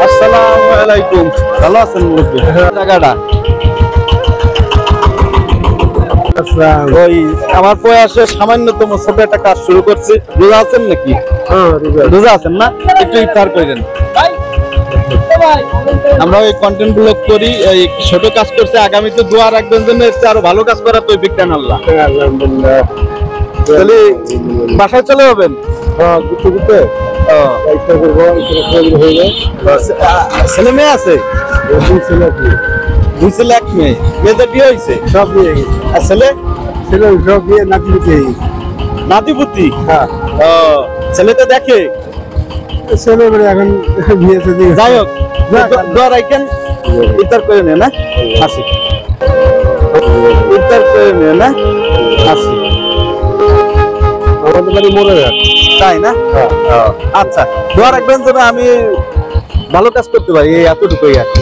আসসালামু আলাইকুম। ভালো আছেন মুরব্বি? জায়গাটা ওই আমার প্রয়াসে সামান্যতম ছোট একটা কাজ শুরু করছি। রোজা আছেন নাকি? রোজা আছেন না? একটু ইফতার করেন। আমরা ওই কন্টেন্ট ব্লগ করি, এই ছোট কাজ করছে। আগামীতে দোয়া রাখবেন জন্য এসছে আরো ভালো কাজ করার তৌফিক দেন আল্লাহ। তাহলে বাসায় চলে যাবেন? ছেলে মেয়ে আছে? দুই ছেলে এক মেয়ে। মেয়েদের বিয়ে হয়েছে? সব বিয়ে। আর ছেলে? ছেলে সব বিয়ে, নাতিপুতি। নাতিপুতি? হ্যাঁ। ছেলেটা দেখে? ছেলে এখন বিয়েছে। যাই হোক, দোয়া রাখেন, ইফতার করে নেন। না আসি, ইফতার করে নেন। না আসি, আমাদের বাড়ি মোড়াঘাট। তাই না? আচ্ছা, দোয়া রাখবেন যেন আমি ভালো কাজ করতে পারি, এতটুকুই আর কি।